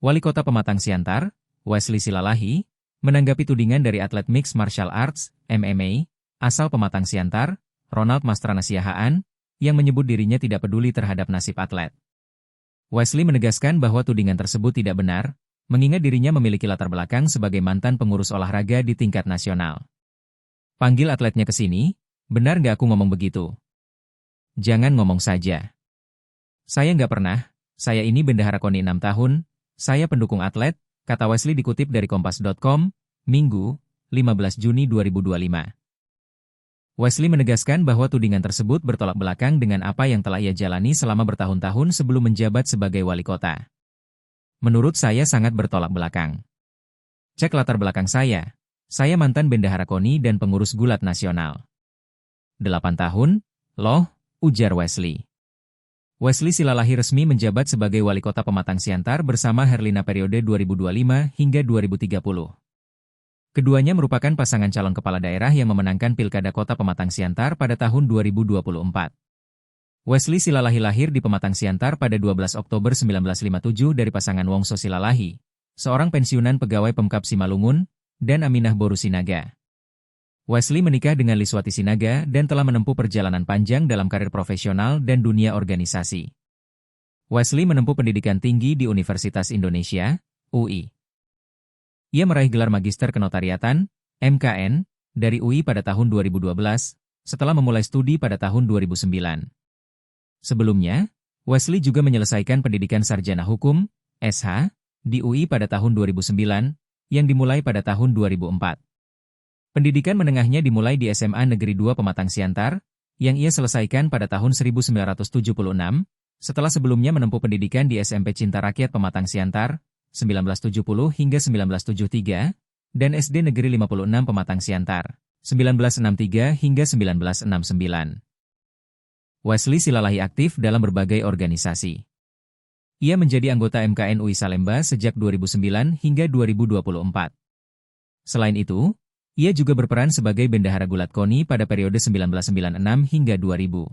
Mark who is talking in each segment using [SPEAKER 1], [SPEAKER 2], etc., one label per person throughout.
[SPEAKER 1] Wali Kota Pematang Siantar, Wesley Silalahi, menanggapi tudingan dari atlet Mixed Martial Arts, MMA, asal Pematang Siantar, Ronald Mastrana Siahaan, yang menyebut dirinya tidak peduli terhadap nasib atlet. Wesley menegaskan bahwa tudingan tersebut tidak benar, mengingat dirinya memiliki latar belakang sebagai mantan pengurus olahraga di tingkat nasional. Panggil atletnya ke sini, benar nggak aku ngomong begitu? Jangan ngomong saja. Saya nggak pernah, saya ini bendahara KONI 6 tahun, saya pendukung atlet, kata Wesley dikutip dari Kompas.com, Minggu, 15 Juni 2025. Wesley menegaskan bahwa tudingan tersebut bertolak belakang dengan apa yang telah ia jalani selama bertahun-tahun sebelum menjabat sebagai wali kota. Menurut saya sangat bertolak belakang. Cek latar belakang saya mantan bendahara KONI dan pengurus gulat nasional. 8 tahun, loh, ujar Wesley. Wesley Silalahi resmi menjabat sebagai wali kota Pematang Siantar bersama Herlina periode 2025 hingga 2030. Keduanya merupakan pasangan calon kepala daerah yang memenangkan Pilkada Kota Pematang Siantar pada tahun 2024. Wesley Silalahi lahir di Pematang Siantar pada 12 Oktober 1957 dari pasangan Wongso Silalahi, seorang pensiunan pegawai Pemkab Simalungun, dan Aminah Boru Sinaga. Wesley menikah dengan Liswati Sinaga dan telah menempuh perjalanan panjang dalam karir profesional dan dunia organisasi. Wesley menempuh pendidikan tinggi di Universitas Indonesia, UI. Ia meraih gelar Magister Kenotariatan, MKN, dari UI pada tahun 2012, setelah memulai studi pada tahun 2009. Sebelumnya, Wesley juga menyelesaikan pendidikan Sarjana Hukum, SH, di UI pada tahun 2009, yang dimulai pada tahun 2004. Pendidikan menengahnya dimulai di SMA Negeri 2 Pematang Siantar, yang ia selesaikan pada tahun 1976, setelah sebelumnya menempuh pendidikan di SMP Cinta Rakyat Pematang Siantar, 1970 hingga 1973, dan SD Negeri 56 Pematang Siantar, 1963 hingga 1969. Wesley Silalahi aktif dalam berbagai organisasi. Ia menjadi anggota MKN UI Salemba sejak 2009 hingga 2024. Selain itu, ia juga berperan sebagai bendahara gulat KONI pada periode 1996 hingga 2000.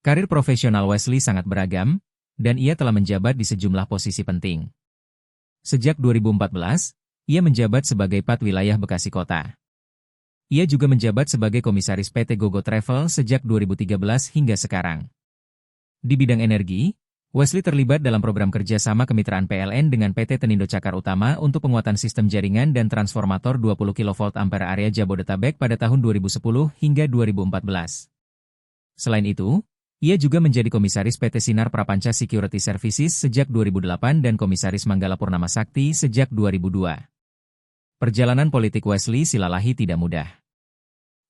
[SPEAKER 1] Karir profesional Wesley sangat beragam, dan ia telah menjabat di sejumlah posisi penting. Sejak 2014, ia menjabat sebagai Pat Wilayah Bekasi Kota. Ia juga menjabat sebagai Komisaris PT Gogo Travel sejak 2013 hingga sekarang. Di bidang energi, Wesley terlibat dalam program kerjasama kemitraan PLN dengan PT Tenindo Cakar Utama untuk penguatan sistem jaringan dan transformator 20 kV ampere area Jabodetabek pada tahun 2010 hingga 2014. Selain itu, ia juga menjadi Komisaris PT Sinar Prapanca Security Services sejak 2008 dan Komisaris Manggala Purnama Sakti sejak 2002. Perjalanan politik Wesley Silalahi tidak mudah.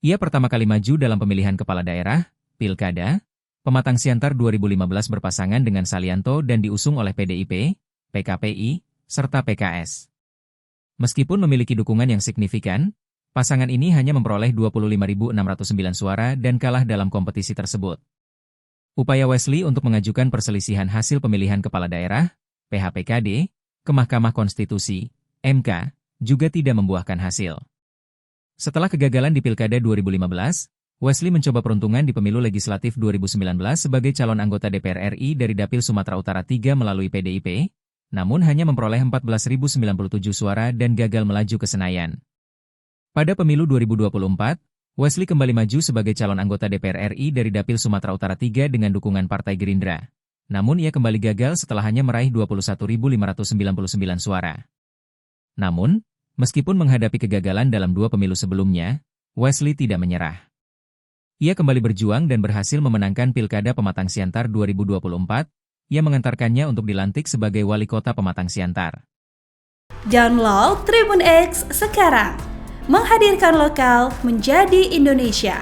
[SPEAKER 1] Ia pertama kali maju dalam pemilihan kepala daerah, Pilkada, Pematang Siantar 2015 berpasangan dengan Salianto dan diusung oleh PDIP, PKPI, serta PKS. Meskipun memiliki dukungan yang signifikan, pasangan ini hanya memperoleh 25.609 suara dan kalah dalam kompetisi tersebut. Upaya Wesley untuk mengajukan perselisihan hasil pemilihan kepala daerah, PHPKD, ke Mahkamah Konstitusi, MK, juga tidak membuahkan hasil. Setelah kegagalan di Pilkada 2015, Wesley mencoba peruntungan di pemilu legislatif 2019 sebagai calon anggota DPR RI dari Dapil Sumatera Utara 3 melalui PDIP, namun hanya memperoleh 14.097 suara dan gagal melaju ke Senayan. Pada pemilu 2024, Wesley kembali maju sebagai calon anggota DPR RI dari Dapil Sumatera Utara 3 dengan dukungan Partai Gerindra. Namun ia kembali gagal setelah hanya meraih 21.599 suara. Namun, meskipun menghadapi kegagalan dalam 2 pemilu sebelumnya, Wesley tidak menyerah. Ia kembali berjuang dan berhasil memenangkan Pilkada Pematang Siantar 2024, yang mengantarkannya untuk dilantik sebagai Wali Kota Pematang Siantar.
[SPEAKER 2] Download Tribun X sekarang, menghadirkan lokal menjadi Indonesia.